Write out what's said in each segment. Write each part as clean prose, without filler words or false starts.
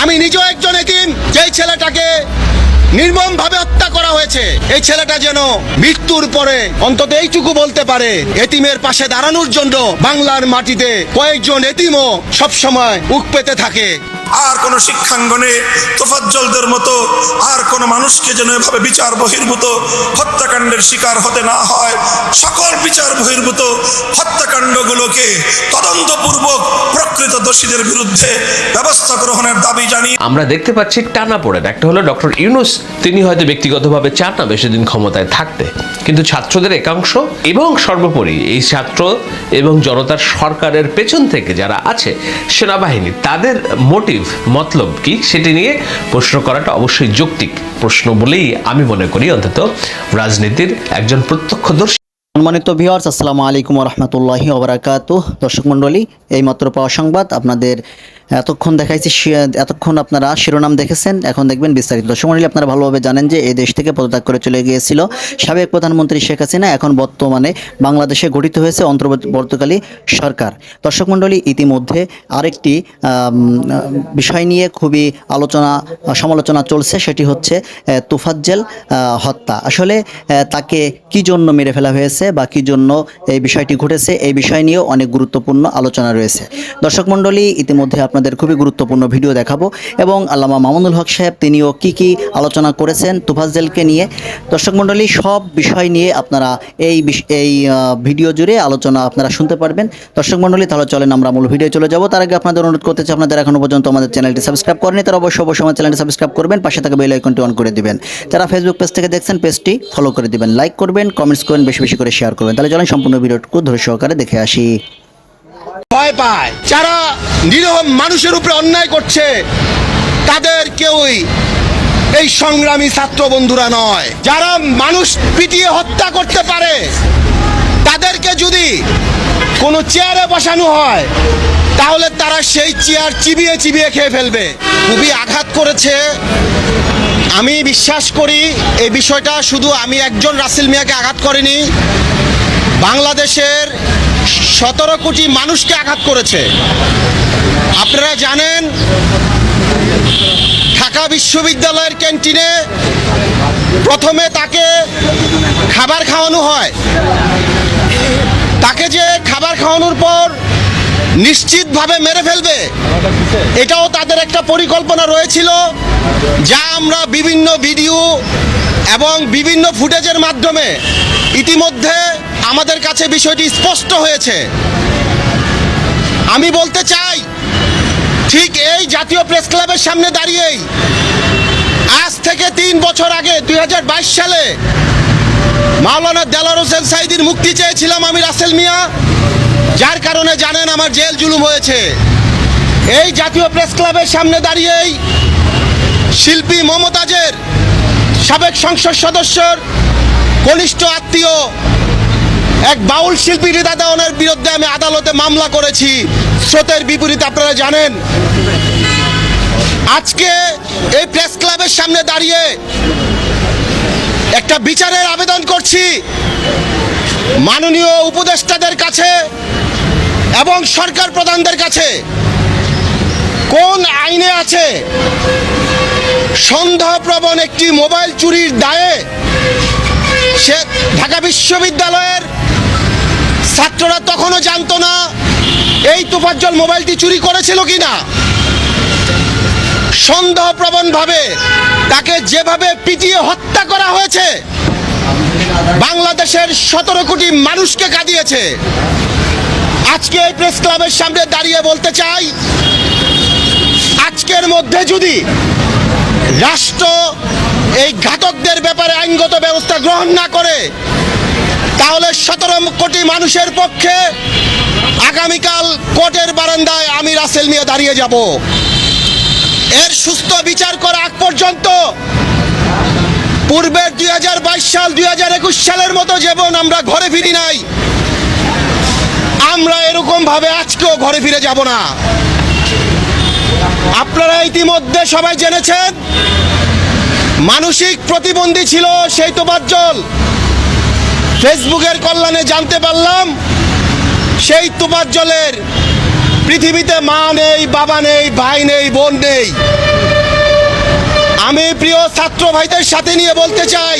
আমি নিজেও একজন এতিম, যেই ছেলেটাকে নির্মমভাবে হত্যা করা হয়েছে। এই ছেলেটা যেন মৃত্যুর পরে অন্তত এইটুকু বলতে পারে, এতিমের পাশে দাঁড়ানোর জন্য বাংলার মাটিতে কয়েকজন এতিমও সবসময় বুক পেতে থাকে। আর কোন শিক্ষাঙ্গনে তোফাজ্জলদের মতো আর কোন মানুষকে যেন এভাবে বিচার বহির্ভূত হত্যাকাণ্ডের শিকার হতে না হয়। সকল বিচার বহির্ভূত হত্যাকাণ্ডগুলোকে তদন্তপূর্বক প্রকৃত দোষীদের বিরুদ্ধে ব্যবস্থা গ্রহণের দাবি জানিয়ে আমরা দেখতে পাচ্ছি টানাপোড়েন। একটা হলো ডক্টর ইউনূস, তিনি হয়তো ব্যক্তিগতভাবে চান না বেশি দিন ক্ষমতায় থাকতে, কিন্তু ছাত্রদের একাংশ এবং সর্বোপরি এই ছাত্র এবং জনতার সরকারের পেছন থেকে যারা আছে সেনাবাহিনী, তাদের মোটিভ মতলব কি সেটি নিয়ে প্রশ্ন করাটা অবশ্যই যৌক্তিক প্রশ্ন বলেই আমি মনে করি, অন্তত রাজনীতির একজন প্রত্যক্ষদর্শী। সম্মানিত ভিউয়ার্স, আসসালামু আলাইকুম ওয়া রাহমাতুল্লাহি ওয়া বারাকাতুহু। দর্শক মণ্ডলী, এইমাত্র পাওয়া সংবাদ আপনাদের এতক্ষণ আপনারা শিরোনাম দেখেছেন, এখন দেখবেন বিস্তারিত। দর্শক মণ্ডলী, আপনারা ভালোভাবে জানেন যে এই দেশ থেকে পদত্যাগ করে চলে গিয়েছিল সাবেক প্রধানমন্ত্রী শেখ হাসিনা। এখন বর্তমানে বাংলাদেশে গঠিত হয়েছে অন্তর্বর্তীকালী সরকার। দর্শক মণ্ডলী, ইতিমধ্যে আরেকটি বিষয় নিয়ে খুবই সমালোচনা চলছে, সেটি হচ্ছে তোফাজ্জল হত্যা। আসলে তাকে কি জন্য মেরে ফেলা হয়েছে বা কি জন্য এই বিষয়টি ঘটেছে, এই বিষয় নিয়েও অনেক গুরুত্বপূর্ণ আলোচনা রয়েছে। দর্শক মণ্ডলী, ইতিমধ্যে আপনাদের খুবই গুরুত্বপূর্ণ ভিডিও দেখাবো এবং আল্লামা মামুনুল হক সাহেব তিনিও কি আলোচনা করেছেন তোফাজ্জলকে নিয়ে। দর্শক মণ্ডলী, সব বিষয় নিয়ে আপনারা এই ভিডিও জুড়ে আলোচনা আপনারা শুনতে পারবেন। দর্শক মণ্ডলী, তাহলে চলেন আমরা মূল ভিডিও চলে যাব। তার আগে আপনাদের অনুরোধ করতে চাই, আপনাদের এখনো পর্যন্ত আমাদের চ্যানেলটি সাবস্ক্রাইব করেনি তারা অবশ্যই আমার চ্যানেলটি সাবস্ক্রাইব করবেন, পাশে থাকা বেল আইকনটি অন করে দিবেন। যারা ফেসবুক পেজ থেকে দেখছেন পেজটি ফলো করে দিবেন, লাইক করবেন, কমেন্টস করবেন, বেশি বেশি করে শেয়ার করবেন। তাহলে চলেন সম্পূর্ণ ভিডিওটুকু ধৈর্য সহকারে দেখে আসি। ভয় পায় যারা নিরীহ মানুষের উপরে অন্যায় করছে, তাদের কেউই এই সংগ্রামী ছাত্র বন্ধুরা নয়। যারা মানুষ পিটিয়ে হত্যা করতে পারে, তাদেরকে যদি কোনো চেয়ারে বসানো হয় তাহলে তারা সেই চেয়ার চিবিয়ে চিবিয়ে খেয়ে ফেলবে। খুবই আঘাত করেছে। আমি বিশ্বাস করি এই বিষয়টা শুধু আমি একজন রাসেল মিয়াকে আঘাত করেনি, বাংলাদেশের 17 কোটি মানুষকে আঘাত করেছে। আপনারা জানেন, ঢাকা বিশ্ববিদ্যালয়ের ক্যান্টিনে প্রথমে তাকে খাবার খাওয়ানো হয়। তাকে যে খাবার খাওয়ানোর পর নিশ্চিতভাবে মেরে ফেলবে, এটাও তাদের একটা পরিকল্পনা রয়েছিল, যা আমরা বিভিন্ন ভিডিও এবং বিভিন্ন ফুটেজের মাধ্যমে ইতিমধ্যে আমাদের কাছে বিষয়টি স্পষ্ট হয়েছে। আমি বলতে চাই, ঠিক এই জাতীয় প্রেস ক্লাবের সামনে দাঁড়িয়েই আজ থেকে 3 বছর আগে 2022 সালে মাওলানা দেলোয়ার হোসেন সাঈদীর মুক্তি চেয়েছিলাম আমি রাসেল মিয়া, যার কারণে জানেন আমার জেল জুলুম হয়েছে। এই জাতীয় প্রেস ক্লাবের সামনে দাঁড়িয়েই শিল্পী মমতাজের সাবেক সংসদ সদস্যর কনিষ্ঠ আত্মীয় এক বাউল শিল্পী রিদা দেওয়ানের বিরুদ্ধে আমি আদালতে মামলা করেছি স্রোতের বিপরীতে, আপনারা জানেন। আজকে এই প্রেস ক্লাবের সামনে দাঁড়িয়ে একটা বিচারের আবেদন করছি মাননীয় উপদেষ্টাদের কাছে এবং সরকার প্রধানদের কাছে। কোন আইনে আছে সন্দেহপ্রবণ একটি মোবাইল চুরির দায়ে সে ঢাকা বিশ্ববিদ্যালয়ের ছাত্ররা তখনও জানতো না এই তোফাজ্জল মোবাইলটি চুরি করেছিল কিনা। সন্দেহপ্রবণভাবে তাকে যেভাবে পিটিয়ে হত্যা করা হয়েছে, বাংলাদেশের 17 কোটি মানুষকে কাঁদিয়েছে। আজকে এই প্রেস ক্লাবের সামনে দাঁড়িয়ে বলতে চাই, আজকের মধ্যে যদি রাষ্ট্র এই ঘাতকদের ব্যাপারে আইনগত ব্যবস্থা গ্রহণ না করে, তাহলে 17 কোটি মানুষের পক্ষে আগামীকাল কোর্টের বারান্দায় আমি রাসেল মিয়া দাঁড়িয়ে যাব। এর সুস্থ বিচার করা আগ পর্যন্ত পূর্বের 2022 সাল 2021 সালের মতো যেমন আমরা ঘরে ফিরি নাই, আমরা এরকম ভাবে আজকেও ঘরে ফিরে যাব না। আপনারা ইতিমধ্যে সবাই জেনেছেন, মানসিক প্রতিবন্ধী ছিল সেই তোফাজ্জল। ফেসবুকের কল্যাণে জানতে পারলাম সেই তোফাজ্জলের পৃথিবীতে মা নেই, বাবা নেই, ভাই নেই, বোন নেই। আমি প্রিয় ছাত্র ভাইদের সাথে নিয়ে বলতে চাই,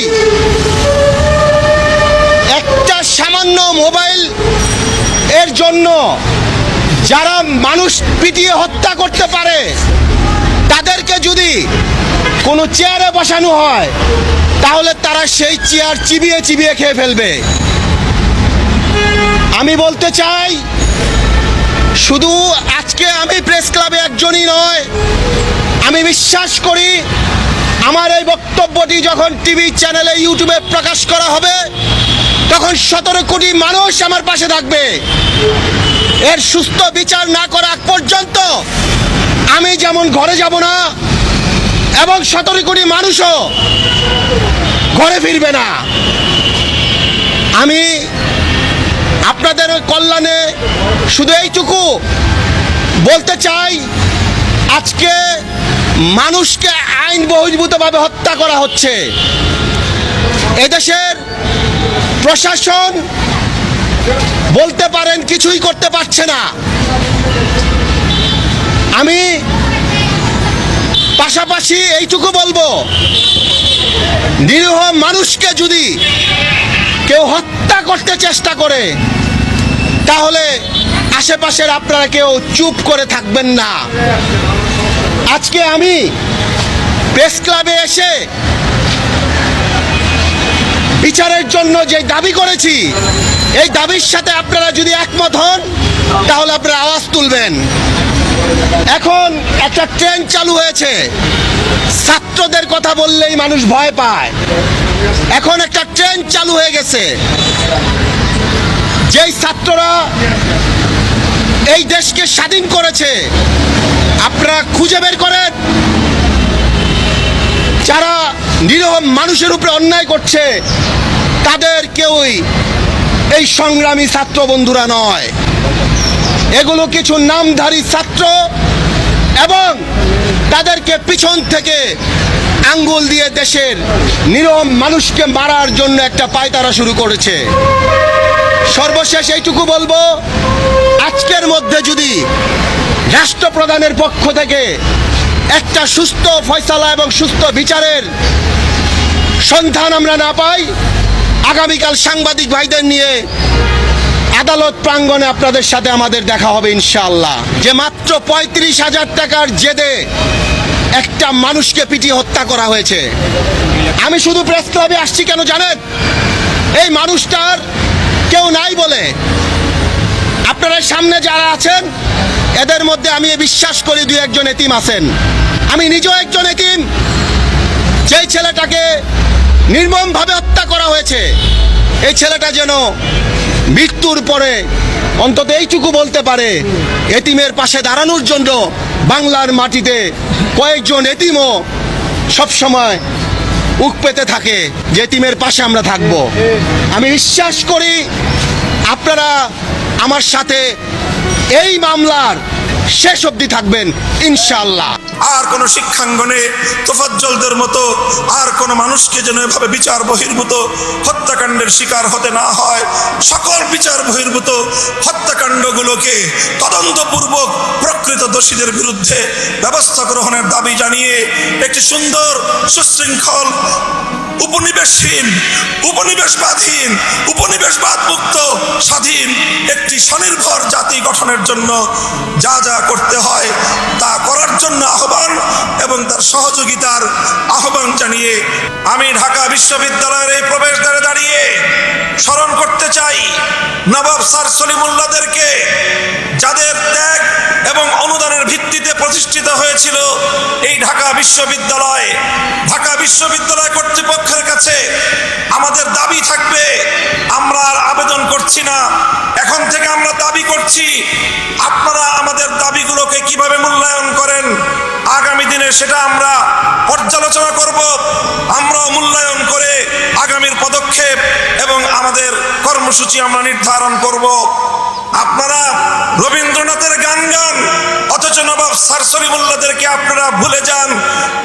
একটা সামান্য মোবাইল এর জন্য যারা মানুষ পিটিয়ে হত্যা করতে পারে, তাদেরকে যদি কোনো চেয়ারে বসানো হয় তাহলে তারা সেই চেয়ার চিবিয়ে চিবিয়ে খেয়ে ফেলবে। আমি বলতে চাই, শুধু আজকে আমি প্রেস ক্লাবে একজনই নয়, আমি বিশ্বাস করি আমার এই বক্তব্যটি যখন টিভি চ্যানেলে, ইউটিউবে প্রকাশ করা হবে তখন 17 কোটি মানুষ আমার পাশে থাকবে। এর সুস্থ বিচার না করা আগ পর্যন্ত আমি যেমন ঘরে যাব না, এবং 17 কোটি মানুষও ঘরে ফিরবে না। আমি আপনাদের কল্যাণে শুধু এইটুকু বলতে চাই, আজকে মানুষকে আইন বহির্ভূতভাবে হত্যা করা হচ্ছে। এদেশের প্রশাসন বলতে পারেন কিছুই করতে পারছে না। আমি পাশাপাশি এইটুকু বলবো, নিরীহ মানুষকে যদি কেউ হত্যা করতে চেষ্টা করে তাহলে আশেপাশের আপনারা কেউ চুপ করে থাকবেন না। আজকে আমি প্রেস ক্লাবে এসে বিচারের জন্য যে দাবি করেছি, এই দাবির সাথে আপনারা যদি একমত হন তাহলে আপনারা আওয়াজ তুলবেন। এখন একটা ট্রেন্ড চালু হয়েছে, ছাত্রদের কথা বললেই মানুষ ভয় পায়। এখন একটা ট্রেন্ড চালু হয়ে গেছে, যেই ছাত্ররা এই দেশকে স্বাধীন করেছে, আপনারা খুঁজে বের করেন যারা নিরীহ মানুষের উপরে অন্যায় করছে, তাদের কেউই এই সংগ্রামী ছাত্র বন্ধুরা নয়। এগুলো কিছু নামধারী ছাত্র, এবং তাদেরকে পিছন থেকে আঙ্গুল দিয়ে দেশের নিরীহ মানুষকে মারার জন্য একটা পায়তারা শুরু করেছে। সর্বশেষ এইটুকু বলবো, আজকের মধ্যে যদি রাষ্ট্রপ্রধানের পক্ষ থেকে একটা সুস্থ ফয়সালা এবং সুস্থ বিচারের সন্ধান আমরা না পাই, আগামীকাল সাংবাদিক ভাইদের নিয়ে আদালত প্রাঙ্গণে আপনাদের সাথে আমাদের দেখা হবে ইনশাআল্লাহ। যে মাত্র 35,000 টাকার জেদে একটা মানুষকে পিটিয়ে হত্যা করা হয়েছে। আমি শুধু প্রেস ক্লাবে আসছি কেন জানেন? এই মানুষটার কেউ নাই বলে। আপনারা সামনে যারা আছেন এদের মধ্যে আমি বিশ্বাস করি 2-1 এতিম আছেন। আমি নিজেও একজন এতিম। যেই ছেলেটাকে নির্মমভাবে হত্যা করা হয়েছে, এই ছেলেটা যেন মৃত্যুর পরে অন্তত এইটুকু বলতে পারে, এতিমের পাশে দাঁড়ানোর জন্য বাংলার মাটিতে কয়েকজন এতিমও সবসময় উক পেতে থাকে যে এতিমের পাশে আমরা থাকব। আমি বিশ্বাস করি আপনারা আমার সাথে এই মামলার শেষ অবধি থাকবেন ইনশাআল্লাহ। আর কোন শিক্ষাঙ্গনে তোফাজ্জলদের মতো আর কোন মানুষকে যেন এভাবে বিচার বহির্ভূত হত্যাকাণ্ডের শিকার হতে না হয়। সকল বিচার বহির্ভূত হত্যাকাণ্ডগুলোকে তদন্তপূর্বক প্রকৃত দোষীদের বিরুদ্ধে ব্যবস্থা গ্রহণের দাবি জানিয়ে একটি সুন্দর সুশৃঙ্খল উপনিবেশহীন, উপনিবেশবাদহীন, উপনিবেশবাদ মুক্ত স্বাধীন একটি স্বনির্ভর জাতি গঠনের জন্য যা যা করতে হয় তা করার জন্য আহ্বান এবং তার সহযোগিতার আহ্বান জানিয়ে আমি ঢাকা বিশ্ববিদ্যালয়ের এই প্রবেশদ্বারে দাঁড়িয়ে স্মরণ করতে চাই নবাব স্যার সলিমুল্লাহদেরকে, যাদের ত্যাগ এবং অনুদানের ভিত্তিতে প্রতিষ্ঠিত হয়েছিল এই ঢাকা বিশ্ববিদ্যালয়। ঢাকা বিশ্ববিদ্যালয় কর্তৃপক্ষের কাছে আমাদের দাবি থাকবে, আমরা আর আবেদন করছি না, এখন থেকে আমরা দাবি করছি আপনারা আমাদের দাবিগুলোকে কিভাবে মূল্যায়ন করেন আগামী দিনে সেটা আমরা পর্যালোচনা করব। আমরাও মূল্যায়ন করে আগামীর পদক্ষেপ এবং আমাদের কর্মসূচি আমরা নির্ধারণ করব। আপনারা রবীন্দ্রনাথের গান গান, অথচ নবাব স্যার সলিমুল্লাহদেরকে আপনারা ভুলে যান।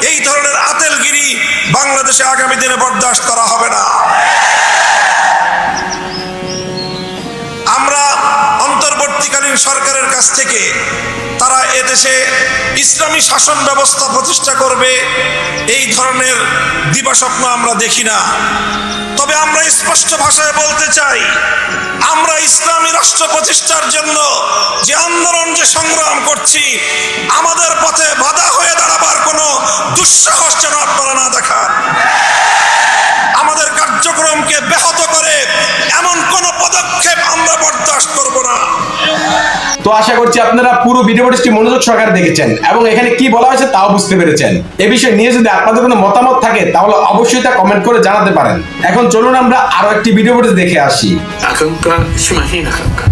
এই ধরনের আতেলগিরি বাংলাদেশে আগামী দিনে বরদাস্ত করা হবে না। আমরা অন্তর্বর্তীকালীন সরকারের কাছ থেকে তারা এদেশে ইসলামী শাসন ব্যবস্থা প্রতিষ্ঠা করবে এই ধরনের দিবাস্বপ্ন আমরা দেখি না। তবে আমরা স্পষ্ট ভাষায় বলতে চাই, আমরা ইসলামী রাষ্ট্র প্রতিষ্ঠার জন্য যে আন্দোলন, যে সংগ্রাম করছি, আমাদের পথে বাধা হয়ে দাঁড়াবার কোনো দুঃসাহস যেন আপনারা না দেখান। আমাদের কার্যক্রমকে ব্যাহত করে এমন কোনো পদক্ষেপ আমরা বরদাস্ত করব না। তো আশা করছি আপনারা পুরো ভিডিওটি মনোযোগ সহকারে দেখেছেন এবং এখানে কি বলা হয়েছে তাও বুঝতে পেরেছেন। এ বিষয়ে নিয়ে যদি আপনাদের কোনো মতামত থাকে তাহলে অবশ্যই তা কমেন্ট করে জানাতে পারেন। এখন চলুন আমরা আরো একটি ভিডিও দেখে আসি। আকাঙ্ক্ষা সীমাহীন আকাঙ্ক্ষা,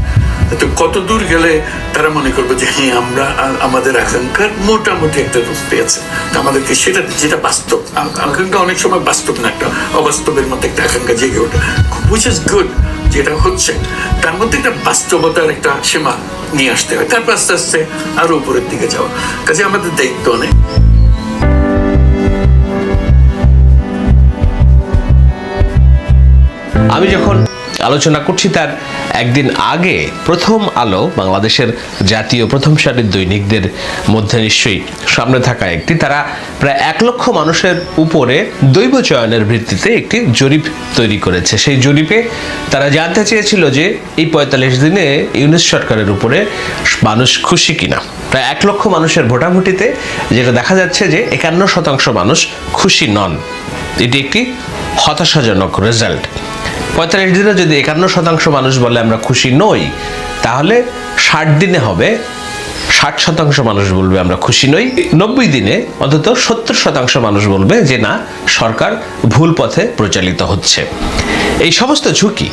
তো কত দূর গেলে তারা মনে করবে যে হ্যাঁ আমরা আমাদের আকাঙ্ক্ষার মোটামুটি একটা রূপ পেয়েছে। আমাদেরকে সেটা যেটা বাস্তব, আকাঙ্ক্ষা অনেক সময় বাস্তব না, একটা অবাস্তবের মধ্যে একটা আকাঙ্ক্ষা জেগে ওঠে, which is good, যেটা হচ্ছে তার মধ্যে একটা বাস্তবতার একটা সীমা নিয়ে আসতে হয়, তারপর আস্তে আস্তে আরো উপরের দিকে যাওয়া। কাজে আমাদের দায়িত্ব অনেক। আমি যখন আলোচনা করছি তার একদিন আগে প্রথম আলো, বাংলাদেশের জাতীয় প্রথম সারির দৈনিকদের মধ্যে নিশ্চয়ই সামনে থাকা একটি, তারা প্রায় 1 লক্ষ মানুষের উপরে দৈব চয়নের ভিত্তিতে একটি জরিপ তৈরি করেছে। সেই জরিপে তারা জানতে চেয়েছিল যে এই 45 দিনে ইউনূস সরকারের উপরে মানুষ খুশি কিনা। প্রায় 1 লক্ষ মানুষের ভোটাভুটিতে যেটা দেখা যাচ্ছে যে 51% মানুষ খুশি নন। এটি একটি হতাশাজনক রেজাল্ট। 45 দিনে যদি 51% মানুষ বলে আমরা খুশি নই, তাহলে 60 দিনে হবে 60% মানুষ বলবে আমরা খুশি নই, 90 দিনে অন্তত 70% মানুষ বলবে যে না, সরকার ভুল পথে পরিচালিত হচ্ছে। এই সমস্ত ঝুঁকি,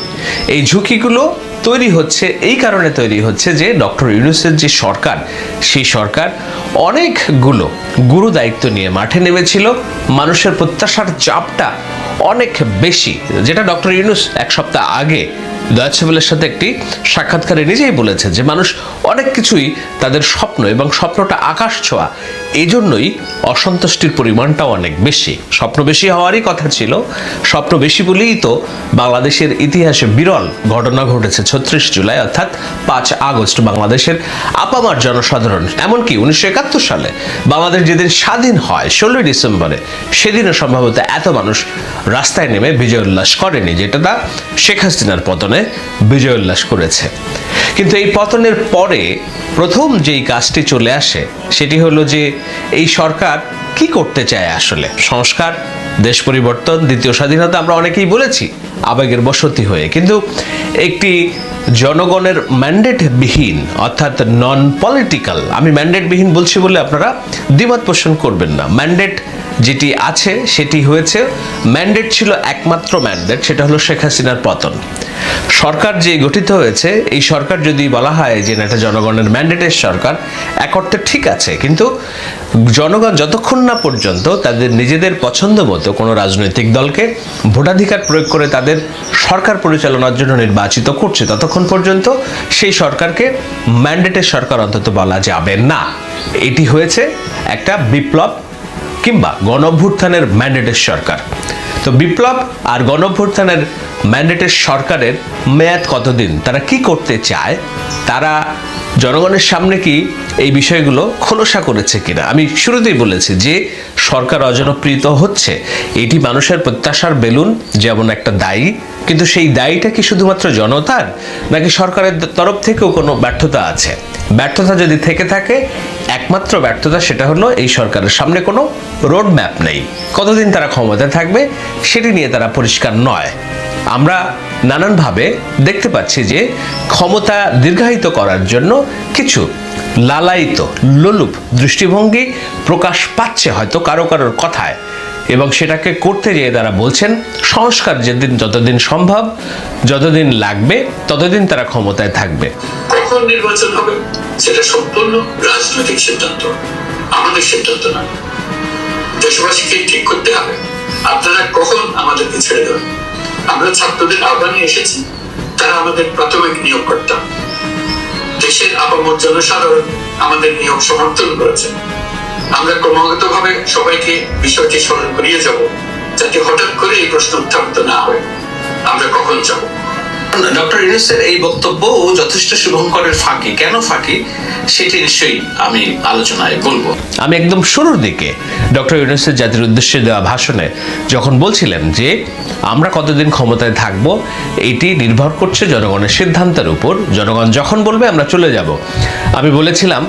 এই ঝুঁকিগুলো তৈরি হচ্ছে এই কারণে তৈরি হচ্ছে যে ডক্টর ইউনূসের যে সরকার, সেই সরকার অনেকগুলো গুরু দায়িত্ব নিয়ে মাঠে নেমেছিল। মানুষের প্রত্যাশার চাপটা অনেক বেশি, যেটা ডক্টর ইউনূস 1 সপ্তাহ আগে ডয়েচে ওয়েলের সাথে একটি সাক্ষাৎকারে নিজেই বলেছে যে মানুষ অনেক কিছুই তাদের স্বপ্ন, এবং স্বপ্নটা আকাশ ছোঁয়া, এই জন্যই অসন্তুষ্টির পরিমাণটাও অনেক বেশি। স্বপ্ন বেশি হওয়ারই কথা ছিল, স্বপ্ন বেশি বলেই তো বাংলাদেশের ইতিহাসে বিরল ঘটনা ঘটেছে 36 জুলাই অর্থাৎ 5 আগস্ট। বাংলাদেশের আপামার জনসাধারণ, এমনকি 1971 সালে বাংলাদেশ যেদিন স্বাধীন হয় 16 ডিসেম্বরে, সেদিনও সম্ভবত এত মানুষ রাস্তায় নেমে বিজয় উল্লাস করেনি, যেটা তা শেখ হাসিনার পতনে বিজয় উল্লাস করেছে। কিন্তু এই পতনের পরে প্রথম যেই কাজটি চলে আসে সেটি হলো যে এই সরকার কি করতে চায় আসলে। সংস্কার, দেশ পরিবর্তন, দ্বিতীয় স্বাধীনতা আমরা অনেকেই বলেছি আবেগের বশতী হয়ে, কিন্তু একটি জনগণের ম্যান্ডেটবিহীন অর্থাৎ নন পলিটিক্যাল, আমি ম্যান্ডেটবিহীন বলছি বলে আপনারা দ্বিমত পোষণ করবেন না, ম্যান্ডেট যেটি আছে সেটি হয়েছে, ম্যান্ডেট ছিল একমাত্র ম্যান্ডেট, সেটা হলো শেখ হাসিনার পতন। সরকার যে গঠিত হয়েছে, এই সরকার যদি বলা হয় যে এটা জনগণের ম্যান্ডেটের সরকার, এক অর্থে ঠিক আছে, কিন্তু জনগণ যতক্ষণ না পর্যন্ত তাদের নিজেদের পছন্দ মতো কোনো রাজনৈতিক দলকে ভোটাধিকার প্রয়োগ করে তাদের সরকার পরিচালনার জন্য নির্বাচিত করছে, ততক্ষণ পর্যন্ত সেই সরকারকে ম্যান্ডেটের সরকার অন্তত বলা যাবে না। এটি হয়েছে একটা বিপ্লব কিংবা গণঅভ্যুত্থানের ম্যান্ডেটের সরকার। তো বিপ্লব আর গণঅভ্যুত্থানের ম্যান্ডেটের সরকারের মেয়াদ কতদিন, তারা কি করতে চায়, তারা জনগণের সামনে কি এই বিষয়গুলো খোলসা করেছে কিনা। আমি শুরুতেই বলেছি যে সরকার অজনপ্রিয় হচ্ছে, এটি মানুষের প্রত্যাশার বেলুন যেমন একটা দায়ী, কিন্তু সেই দায়ীটা কি শুধুমাত্র জনতার, নাকি সরকারের তরফ থেকেও কোনো ব্যর্থতা আছে? ব্যর্থতা যদি থেকে থাকে, একমাত্র ব্যর্থতা সেটা হলো এই সরকারের সামনে কোনো রোড ম্যাপ নেই। কতদিন তারা ক্ষমতায় থাকবে সেটি নিয়ে তারা পরিষ্কার নয়। আমরা নানানভাবে দেখতে পাচ্ছি যে ক্ষমতা দীর্ঘায়িত করার জন্য কিছু লালায়িত লোলুপ দৃষ্টিভঙ্গি প্রকাশ পাচ্ছে হয়তো কারো কারোর কথায়, এবং সেটাকে করতে গিয়ে তারা বলছেন সংস্কার যতদিন সম্ভব, যতদিন লাগবে ততদিন তারা ক্ষমতায় থাকবে। কখন নির্বাচন হবে সেটা সম্পূর্ণ রাজনৈতিক সিদ্ধান্ত, আমাদের সিদ্ধান্ত না। দেশবাসীকে ঠিক করতে হবে আপনারা কখন আমাদেরকে ছেড়ে দেবেন। আমরা ছাত্রদের আহ্বানে এসেছি, তারা আমাদের প্রাথমিক নিয়োগকর্তা। দেশের আপামর জনসাধারণ আমাদের নিয়োগ সমর্থন করেছে। আমরা ক্রমাগত ভাবে সবাইকে বিষয়টি স্মরণ করিয়ে যাব, যাতে হঠাৎ করে এই প্রশ্ন উত্থাপিত না হয় আমরা কখন যাব। ডক্টর ইউনূসের এই বক্তব্য যথেষ্ট শুভঙ্করের ফাঁকি। কেন ফাঁকি সেটি নিশ্চয়ই আমি আলোচনায় বলবো। আমি একদম শুরুর দিকে ডক্টর ইউনূসের জাতির উদ্দেশ্যে দেওয়া ভাষণে যখন বলছিলেন যে আমরা কতদিন ক্ষমতায় থাকব এটি নির্ভর করছে জনগণের সিদ্ধান্তের উপর, জনগণ যখন বলবে আমরা চলে যাব, আমি বলেছিলাম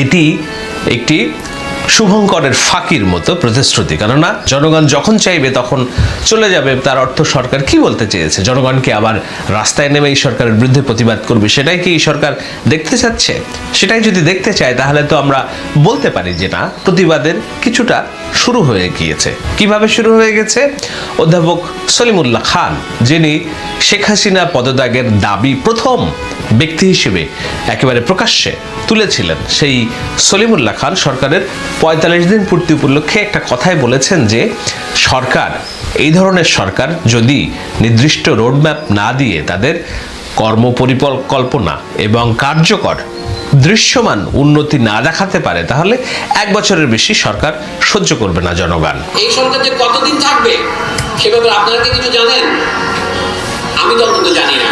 এটি একটি শুভঙ্করের ফাঁকির মতো প্রতিশ্রুতি। কেননা জনগণ যখন চাইবে তখন চলে যাবে, তার অর্থ সরকার কি বলতে চেয়েছে? জনগণকে আবার রাস্তায় নেমে এই সরকারের বিরুদ্ধে প্রতিবাদ করবে, সেটাই কি এই সরকার দেখতে চাচ্ছে? সেটাই যদি দেখতে চায় তাহলে তো আমরা বলতে পারি যে না, প্রতিবাদের কিছুটা শুরু হয়ে গিয়েছে। কিভাবে শুরু হয়ে গেছে? অধ্যাপক সলিমুল্লাহ খান, যিনি শেখ হাসিনা পদত্যাগের দাবি প্রথম ব্যক্তি হিসেবে একেবারে প্রকাশ্যে তুলেছিলেন, সেই সলিমুল্লাহ খান সরকারের ৪৫ দিন পূর্তি উপলক্ষে একটা কথাই বলেছেন যে সরকার, এই ধরনের সরকার যদি নির্দিষ্ট রোডম্যাপ না দিয়ে তাদের কর্মপরিকল্পনা এবং কার্যকর দৃশ্যমান উন্নতি না দেখাতে পারে তাহলে ১ বছরের বেশি সরকার সহ্য করবে না জনগণ। এই সরকার যে কতদিন থাকবে সে ব্যাপারে আপনারা কি কিছু জানেন? আমি তো অন্তত জানি না।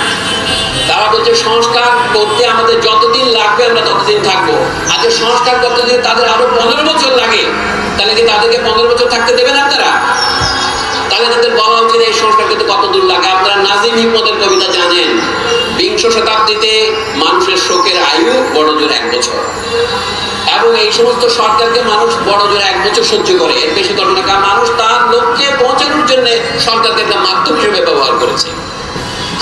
তারা বলছে সংস্কার করতে আমাদের যতদিন লাগবে আমরা ততদিন থাকবো। আজ সংস্কার করতে যদি তাদের আরো ১৫ বছর লাগে তাহলে কি তাদেরকে ১৫ বছর থাকতে দেবেন আপনারা? তাহলে তাদের বলা উচিত এই সংস্কার করতে কত দূর লাগে। আপনারা নাজিম হিকমতের কবিতা জানেন, বিংশ শতাব্দীতে মানুষের শোকের আয়ু বড় জোর ১ বছর, এবং এই সমস্ত সরকারকে মানুষ বড় জোর ১ বছর সহ্য করে, এর বেশি ঘটনা। কারণ মানুষ তার লক্ষ্যে পৌঁছানোর জন্য সরকারকে একটা মাধ্যম হিসেবে ব্যবহার করেছে।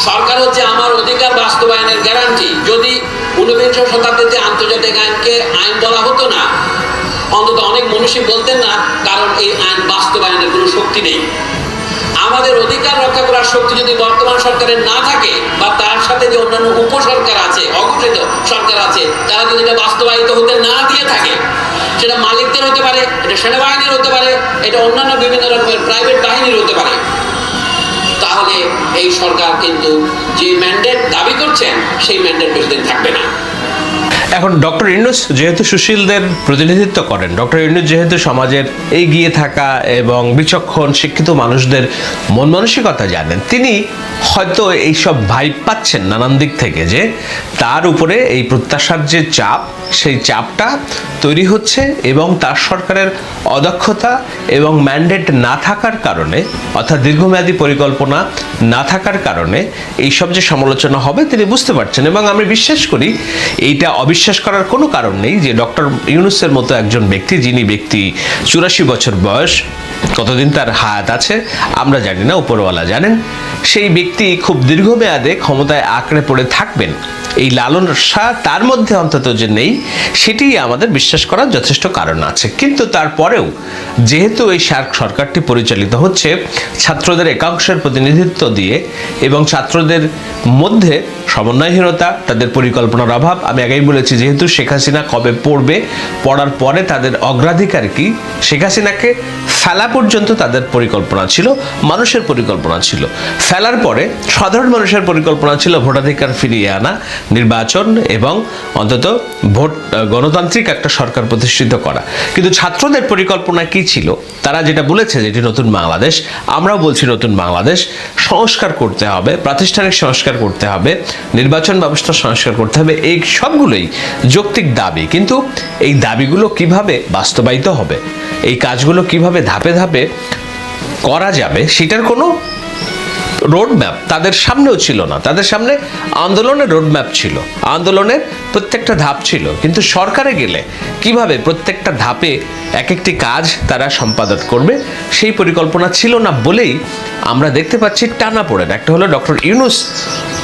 সরকার হচ্ছে আমার অধিকার বাস্তবায়নের গ্যারান্টি। যদি ১৯বিংশ শতাব্দীতে আন্তর্জাতিক আইনকে আইন বলা হতো না, অন্তত অনেক মনীষী বলতেন না, কারণ এই আইন বাস্তবায়নের কোনো শক্তি নেই। আমাদের অধিকার রক্ষা করার শক্তি যদি বর্তমান সরকারের না থাকে, বা তার সাথে যে অন্যান্য উপসরকার আছে, অঘোষিত সরকার আছে, তারা যদি এটা বাস্তবায়িত হতে না দিয়ে থাকে, সেটা মালিকদের হতে পারে, এটা সেনাবাহিনীর হতে পারে, এটা অন্যান্য বিভিন্ন রকমের প্রাইভেট বাহিনীর হতে পারে, তাহলে এই সরকার কিন্তু যে ম্যান্ডেট দাবি করছেন সেই ম্যান্ডেট বেশিদিন থাকবে না। এখন ডক্টর ইউনূস যেহেতু সুশীলদের প্রতিনিধিত্ব করেন, ডক্টর ইউনূস যেহেতু সমাজের এগিয়ে থাকা এবং বিচক্ষণ শিক্ষিত মানুষদের মন মানসিকতা জানেন, তিনি হয়তো এইসব ভাইব পাচ্ছেন নানান দিক থেকে যে তার উপরে এই প্রত্যাশার যে চাপ, সেই চাপটা তৈরি হচ্ছে এবং তার সরকারের অদক্ষতা এবং ম্যান্ডেট না থাকার কারণে, অর্থাৎ দীর্ঘমেয়াদী পরিকল্পনা না থাকার কারণে এইসব যে সমালোচনা হবে তিনি বুঝতে পারছেন। এবং আমি বিশ্বাস করি এইটা অবিশ্বাস করার কোনো কারণ নেই যে ডক্টর ইউনূসের মতো একজন ব্যক্তি, যিনি ব্যক্তি ৮৪ বছর বয়স, কতদিন তার হায়াত আছে আমরা জানি না, উপরওয়ালা জানেন, সেই ব্যক্তি খুব দীর্ঘমেয়াদে ক্ষমতায় আঁকড়ে পড়ে থাকবেন। এই লালসা তার মধ্যে অন্তত যে নেই, সেটি আমাদের বিশ্বাস করার যথেষ্ট কারণ আছে। কিন্তু তারপরেও যেহেতু এই সরকারটি পরিচালিত হচ্ছে ছাত্রদের একাংশের প্রতিনিধিত্ব দিয়ে এবং ছাত্রদের মধ্যে সমন্বয়হীনতা, তাদের পরিকল্পনার অভাব, আমি আগেই বলেছি যেহেতু শেখ হাসিনা কবে পড়বে, পড়ার পরে তাদের অগ্রাধিকার কি, শেখ হাসিনাকে ফেলা পর্যন্ত তাদের পরিকল্পনা ছিল, মানুষের পরিকল্পনা ছিল, ফেলার পরে সাধারণ মানুষের পরিকল্পনা ছিল ভোটাধিকার ফিরিয়ে আনা, নির্বাচন এবং অন্তত ভোট গণতান্ত্রিক একটা সরকার প্রতিষ্ঠিত করা। কিন্তু ছাত্রদের পরিকল্পনা কি ছিল? তারা যেটা বলেছে যেটি নতুন বাংলাদেশ, আমরাও বলছি নতুন বাংলাদেশ, সংস্কার করতে হবে, প্রাতিষ্ঠানিক সংস্কার করতে হবে, নির্বাচন ব্যবস্থা সংস্কার করতে হবে, এই সবগুলোই যৌক্তিক দাবি। কিন্তু এই দাবিগুলো কিভাবে বাস্তবায়িত হবে, এই কাজগুলো কিভাবে ধাপে ধাপে করা যাবে, সেটার কোনো রোডম্যাপ তাদের সামনেও ছিল না। তাদের সামনে আন্দোলনের রোডম্যাপ ছিল, আন্দোলনের প্রত্যেকটা ধাপ ছিল, কিন্তু সরকারে গেলে কিভাবে প্রত্যেকটা ধাপে এক একটি কাজ তারা সম্পাদন করবে সেই পরিকল্পনা ছিল না বলেই আমরা দেখতে পাচ্ছি টানাপোড়েন। একটা হলো ডক্টর ইউনূস,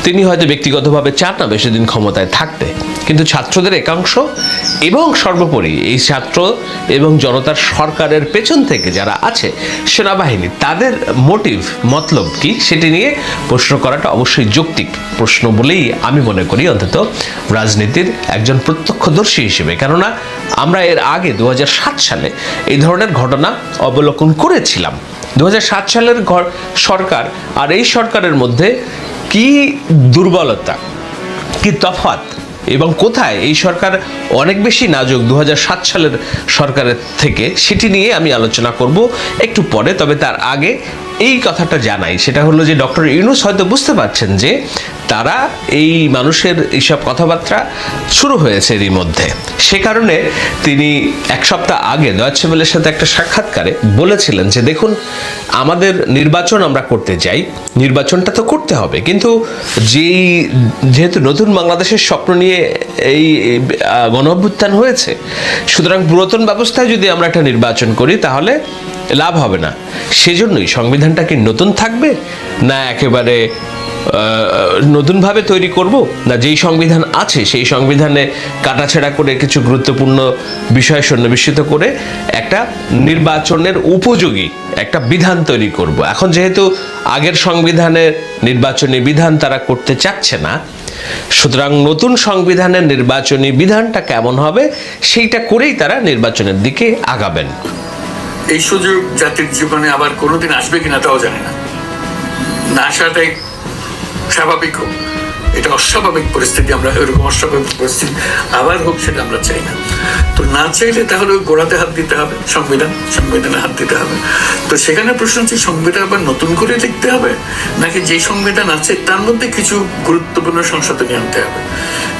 তিনি হয়তো ব্যক্তিগতভাবে চান না বেশি দিন ক্ষমতায় থাকতে, কিন্তু ছাত্রদের একাংশ এবং সর্বোপরি এই ছাত্র এবং জনতার সরকারের পেছন থেকে যারা আছে সেনাবাহিনী, তাদের মোটিভ, মতলব কি সেটি নিয়ে প্রশ্ন করাটা অবশ্যই যৌক্তিক প্রশ্ন বলেই আমি মনে করি, অন্তত রাজনীতির একজন প্রত্যক্ষদর্শী হিসেবে। কেননা আমরা এর আগে ২০০৭ সালে এই ধরনের ঘটনা অবলোকন করেছিলাম। ২০০৭ সালের সরকার আর এই সরকারের মধ্যে কি দুর্বলতা, কি তফাৎ এবং কোথায় এই সরকার অনেক বেশি নাজুক ২০০৭ সালের সরকারের থেকে, সেটি নিয়ে আমি আলোচনা করব একটু পরে। তবে তার আগে এই কথাটা জানাই, সেটা হলো যে ডক্টর ইউনূস হয়তো বুঝতে পারছেন যে তারা এই মানুষের এইসব কথাবার্তা শুরু হয়েছে এরই মধ্যে। সে কারণে তিনি এক সপ্তাহ আগে ডয়েচে ওয়েলের সাথে একটা সাক্ষাৎকারে বলেছিলেন যে দেখুন, আমাদের নির্বাচন আমরা করতে চাই, নির্বাচনটা তো করতে হবে, কিন্তু যেহেতু নতুন বাংলাদেশের স্বপ্ন নিয়ে এই গণঅভ্যুত্থান হয়েছে, সুতরাং পুরাতন ব্যবস্থায় যদি আমরা একটা নির্বাচন করি তাহলে লাভ হবে না। সেজন্যই সংবিধানটা কি নতুন থাকবে, না একেবারে নতুনভাবে তৈরি করব, না যেই সংবিধান আছে সেই সংবিধানে কাটাছেঁড়া করে কিছু গুরুত্বপূর্ণ বিষয় সন্নিবেশিত করে একটা নির্বাচনের উপযোগী একটা বিধান তৈরি করব। এখন যেহেতু আগের সংবিধানের নির্বাচনী বিধান তারা করতে চাচ্ছে না, সুতরাং নতুন সংবিধানের নির্বাচনী বিধানটা কেমন হবে সেইটা করেই তারা নির্বাচনের দিকে আগাবেন। এই সুযোগ জাতির জীবনে আবার কোনোদিন আসবে কিনা তাও জানি না, না আসাটাই স্বাভাবিক হোক। এটা অস্বাভাবিক পরিস্থিতি, আমরা এরকম অস্বাভাবিক পরিস্থিতি আবার হোক সেটা আমরা চাই না। তো না চাইলে তাহলে ওই গোড়াতে হাত দিতে হবে, সংবিধানে হাত দিতে হবে। তো সেখানে প্রশ্ন হচ্ছে সংবিধান আবার নতুন করে লিখতে হবে, নাকি যে সংবিধান আছে তার মধ্যে কিছু গুরুত্বপূর্ণ সংশোধনী আনতে হবে।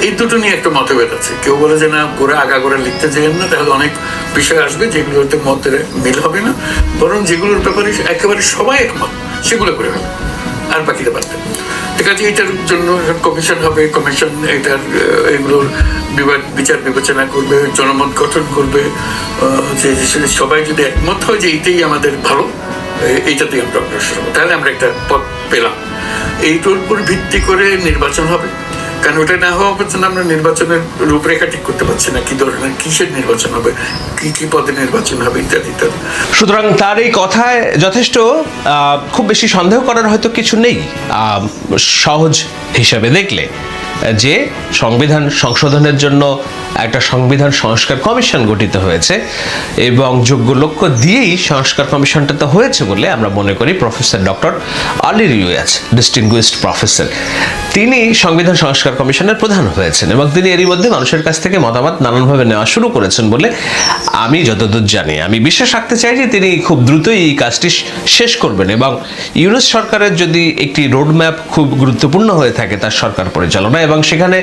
এই দুটো নিয়ে একটা মতভেদ আছে। কেউ বলে যে না, আগাগোড়া লিখতে চাইেন না, তাহলে অনেক বিষয় আসবে যেগুলোতে মতের মিল হবে না, বরং যেগুলোর ব্যাপারে একেবারে সবাই একমত সেগুলো করে হবে, আর বাকিটা বাদ দেবে। ঠিক আছে, এটার জন্য কমিশন হবে, কমিশন এগুলোর বিচার বিবেচনা করবে, জনমত গঠন করবে, যে সবাই যদি একমত হয় যে এইটাই আমাদের ভালো, এইটাতেই আমরা অগ্রসর হবো, তাহলে আমরা একটা পথ পেলাম। এইটার উপর ভিত্তি করে নির্বাচন হবে, কারণ ওটা না হওয়া পর্যন্ত আমরা নির্বাচনের রূপরেখা ঠিক করতে পারছি না, কি ধরনের কিসের নির্বাচন হবে, কি কি পদে নির্বাচন হবে, ইত্যাদি ইত্যাদি। সুতরাং তার এই কথায় যথেষ্ট খুব বেশি সন্দেহ করার হয়তো কিছু নেই, সহজ হিসাবে দেখলে, যে সংবিধান সংশোধনের জন্য একটা সংবিধান সংস্কার কমিশন গঠিত হয়েছে এবং যোগ্য লক্ষ্য দিয়েই সংস্কার কমিশনটা তো হয়েছে বলে আমরা মনে করি। Professor doctor Ali Riaz, distinguished professor, তিনি সংবিধান সংস্কার কমিশনের প্রধান হয়েছেন এবং তিনি এরই মধ্যে মানুষের কাছ থেকে মতামত নানানভাবে নেওয়া শুরু করেছেন বলে আমি যতদূর জানি। আমি বিশ্বাস রাখতে চাই যে তিনি খুব দ্রুতই এই কাজটি শেষ করবেন এবং ইউনূস সরকারের যদি একটি রোডম্যাপ খুব গুরুত্বপূর্ণ হয়ে থাকে তার সরকার পরিচালনা, এবং সেখানে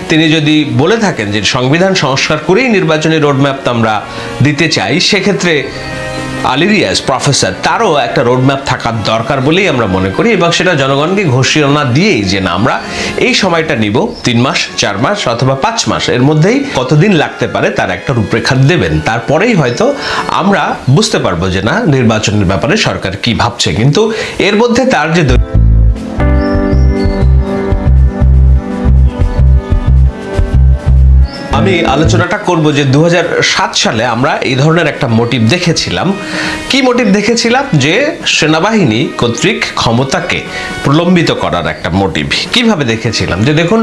তিনি যদি বলে থাকেন যে সংবিধান সংস্কার করেই নির্বাচনী রোডম্যাপ আমরা দিতে চাই, সেক্ষেত্রে আলী রিয়াজ প্রফেসর তারও একটা রোডম্যাপ থাকার দরকার বলেই আমরা মনে করি, এবং সেটা জনগণকে ঘোষণা দিয়েই যে না, আমরা এই সময়টা নিব, 3 মাস 4 মাস অথবা 5 মাস, এর মধ্যেই কতদিন লাগতে পারে তার একটা রূপরেখা দেবেন। তারপরেই হয়তো আমরা বুঝতে পারবো যে না, নির্বাচনের ব্যাপারে সরকার কি ভাবছে। কিন্তু এর মধ্যে তার যে আমি আলোচনাটা করব যে 2007 সালে আমরা এই ধরনের একটা মোটিভ দেখেছিলাম। কি মোটিভ দেখেছিলাম? যে সেনাবাহিনী কর্তৃক ক্ষমতাকে প্রলম্বিত করার একটা মোটিভ। কিভাবে দেখেছিলাম? যে দেখুন,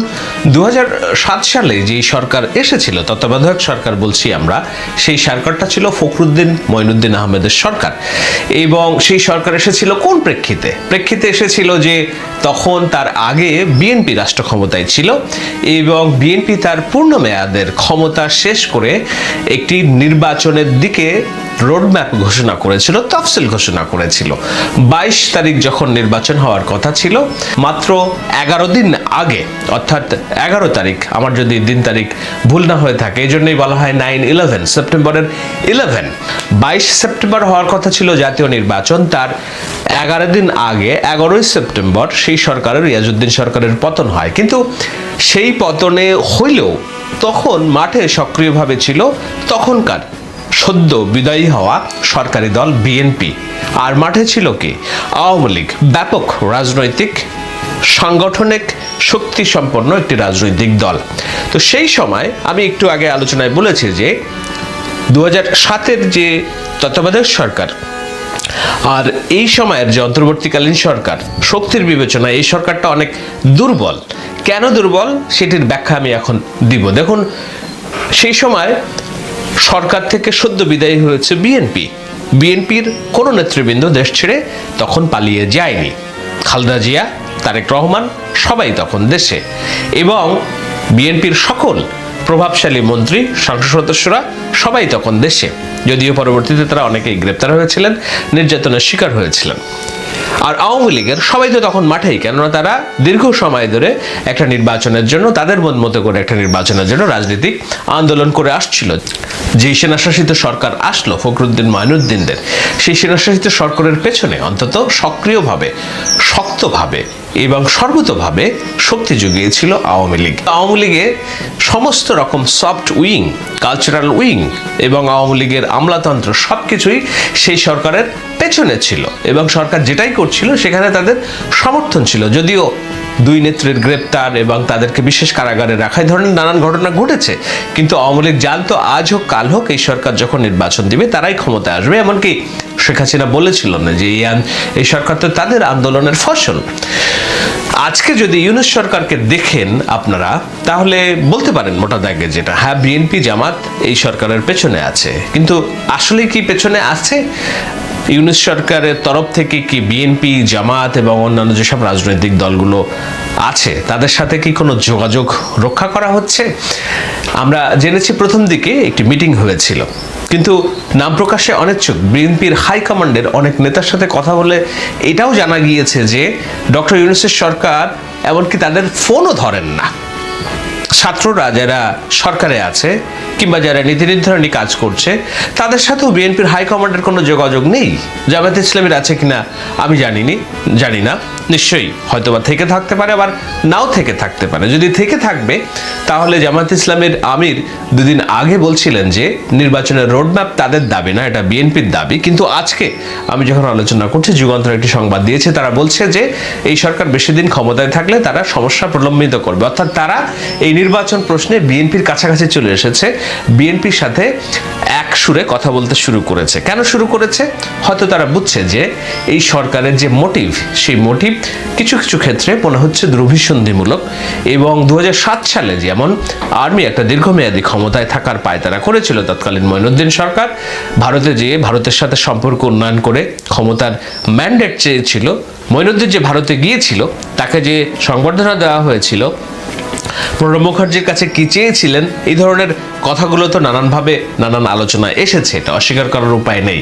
2007 সালে যে সরকার এসেছিল, তত্ত্বাবধায়ক সরকার বলছি আমরা, সেই সরকারটা ছিল ফখরুদ্দিন মঈনুদ্দিন আহমেদের সরকার, এবং সেই সরকার এসেছিল কোন প্রেক্ষিতে এসেছিল? যে তখন তার আগে বিএনপি রাষ্ট্র ক্ষমতায় ছিল এবং বিএনপি তার পূর্ণ মেয়াদের ক্ষমতা শেষ করে একটি নির্বাচনের দিকে রোডম্যাপ ঘোষণা করেছিল, তফসিল ঘোষণা করেছিল। 22 তারিখ যখন নির্বাচন হওয়ার কথা ছিল, মাত্র 11 দিন আগে, অর্থাৎ 11 তারিখ, আমার যদি দিন তারিখ ভুল না হয়ে থাকে, এই জন্যই বলা হয় 9/11, সেপ্টেম্বরের 11। 22 সেপ্টেম্বর হওয়ার কথা ছিল জাতীয় নির্বাচন, তার 11 দিন আগে 11ই সেপ্টেম্বর সেই সরকারের, রিয়াজউদ্দিন সরকারের পতন হয়। কিন্তু সেই পতনে হইলেও তখন মাঠে সক্রিয়ভাবে ছিল তখনকার সদ্য বিদায়ী হওয়া সরকারি দল বিএনপি, আর মাঠে ছিল কি? আওয়ামী লীগ। ব্যাপক রাজনৈতিক সাংগঠনিক শক্তি সম্পন্ন একটি রাজনৈতিক দল। তো সেই সময় আমি একটু আগে আলোচনায় বলেছি যে 2007-এর যে তত্ত্বাবধায়ক সরকার আর এই সময়ের যে অন্তর্বর্তীকালীন সরকার, শক্তির বিবেচনায় এই সরকারটা অনেক দুর্বল। কেন দুর্বল সেটির ব্যাখ্যা আমি এখন দিব। দেখুন, সেই সময় সরকার থেকে সদ্য বিদায়ী হয়েছে বিএনপির কোনো নেতৃবৃন্দ দেশ ছেড়ে তখন পালিয়ে যায়নি। খালেদা জিয়া, তারেক রহমান সবাই তখন দেশে, এবং বিএনপির সকল প্রভাবশালী মন্ত্রী, সংসদ সদস্যরা সবাই তখন দেশে, যদিও পরবর্তীতে তারা অনেকেই গ্রেপ্তার হয়েছিলেন, নির্যাতনের শিকার হয়েছিলেন। আর আওয়ামী লীগের সবাই তো তখন মাঠেই, কেননা তারা দীর্ঘ সময় ধরে একটা নির্বাচনের জন্য, তাদের মন মতো করে একটা নির্বাচনের জন্য রাজনৈতিক আন্দোলন করে আসছিল। যে সেনাশাসিত সরকার আসলো ফখরুদ্দিন মাইনুদ্দিনদের, সেই সেনাশাসিত সরকারের পেছনে অন্তত সক্রিয়ভাবে, শক্তভাবে এবং সর্বতোভাবে শক্তি জুগিয়েছিল আওয়ামী লীগ। আওয়ামী লীগের সমস্ত রকম সফট উইং, কালচারাল উইং এবং আওয়ামী লীগের আমলাতন্ত্র সবকিছুই সেই সরকারের পেছনে ছিল, এবং সরকার যেটাই করছিল সেখানে তাদের সমর্থন ছিল। যদিও দুই নেত্রীর গ্রেপ্তার এবং তাদেরকে বিশেষ কারাগারে রাখা, এই ধরনের নানান ঘটনা ঘটেছে, কিন্তু আওয়ামী লীগ জানতো আজ হোক কাল হোক এই সরকার যখন নির্বাচন দিবে তারাই ক্ষমতায় আসবে। এমনকি শেখ হাসিনা বলেছিল না যে এই সরকার তো তাদের আন্দোলনের ফসল। আজকে যদি ইউনূস সরকারকে দেখেন আপনারা, তাহলে বলতে পারেন মোটা দাগে যেটা, হ্যাঁ বিএনপি জামাত এই সরকারের পেছনে আছে, কিন্তু আসলে কি পেছনে আছে? ইউনূস সরকারের তরফ থেকে কি বিএনপি, জামাত এবং অন্যান্য যেসব রাজনৈতিক দলগুলো আছে তাদের সাথে কি কোনো যোগাযোগ রক্ষা করা হচ্ছে? আমরা জেনেছি প্রথম দিকে একটি মিটিং হয়েছিল, কিন্তু নাম প্রকাশে অনিচ্ছুক বিএনপির হাইকমান্ডের অনেক নেতার সাথে কথা বলে এটাও জানা গিয়েছে যে ডক্টর ইউনূসের সরকার এমনকি তাদের ফোনও ধরেন না। ছাত্ররা যারা সরকারে আছে কিংবা যারা নীতি নির্ধারণী কাজ করছে তাদের সাথেও বিএনপির হাইকমান্ডের কোনো যোগাযোগ নেই। জামায়াতে ইসলামীর আছে কিনা আমি জানি না, নিশ্চয়ই হয়তোবা থেকে থাকতে পারে, আবার নাও থেকে থাকতে পারে। যদি থেকে থাকবে তাহলে জামায়াতে ইসলামের আমির দুদিন আগে বলছিলেন যে নির্বাচনের রোডম্যাপ তাদের দাবি না, এটা বিএনপির দাবি। কিন্তু আজকে আমি যখন আলোচনা করছি, যুগান্তর একটি সংবাদ দিয়েছে, তারা বলছে যে এই সরকার বেশি দিন ক্ষমতায় থাকলে তারা সমস্যা প্রলম্বিত করবে, অর্থাৎ তারা এই নির্বাচন প্রশ্নে বিএনপির কাছাকাছি চলে এসেছে, বিএনপির সাথে এক সুরে কথা বলতে শুরু করেছে। কেন শুরু করেছে? হয়তো তারা বুঝছে যে এই সরকারের যে মোটিভ, সেই মোটিভ কিছু কিছু ক্ষেত্রে মনে হচ্ছে দুরভিসন্ধিমূলক, এবং 2007 সালে যেমন আর্মি একটা দীর্ঘমেয়াদী ক্ষমতায় থাকার পায়তারা করেছিল তৎকালীন মঈনুদ্দিন সরকার, ভারতে যেয়ে ভারতের সাথে সম্পর্ক উন্নয়ন করে ক্ষমতার ম্যান্ডেট চেয়েছিল, মঈনুদ্দিন যে ভারতে গিয়েছিল তাকে যে সংবর্ধনা দেওয়া হয়েছিল, প্রণব মুখার্জির কাছে কি চেয়েছিলেন, এই ধরনের কথাগুলো তো নানানভাবে নানান আলোচনায় এসেছে, এটা অস্বীকার করার উপায় নেই।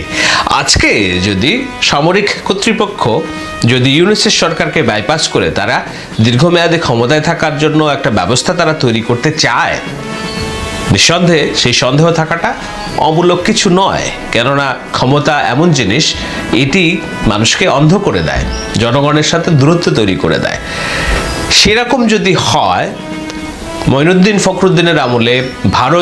আজকে যদি সামরিক কর্তৃপক্ষ যদি ইউনূসের সরকারকে বাইপাস করে তারা দীর্ঘমেয়াদে ক্ষমতায় থাকার জন্য একটা ব্যবস্থা তারা তৈরি করতে চায়, নিঃসন্দেহে সেই সন্দেহ থাকাটা অমূলক কিছু নয়। কেননা ক্ষমতা এমন জিনিস, এটি মানুষকে অন্ধ করে দেয়, জনগণের সাথে দূরত্ব তৈরি করে দেয়। সেরকম যদি হয়, মঈনুদ্দিন ফখরুদ্দিনের আমলে ভারত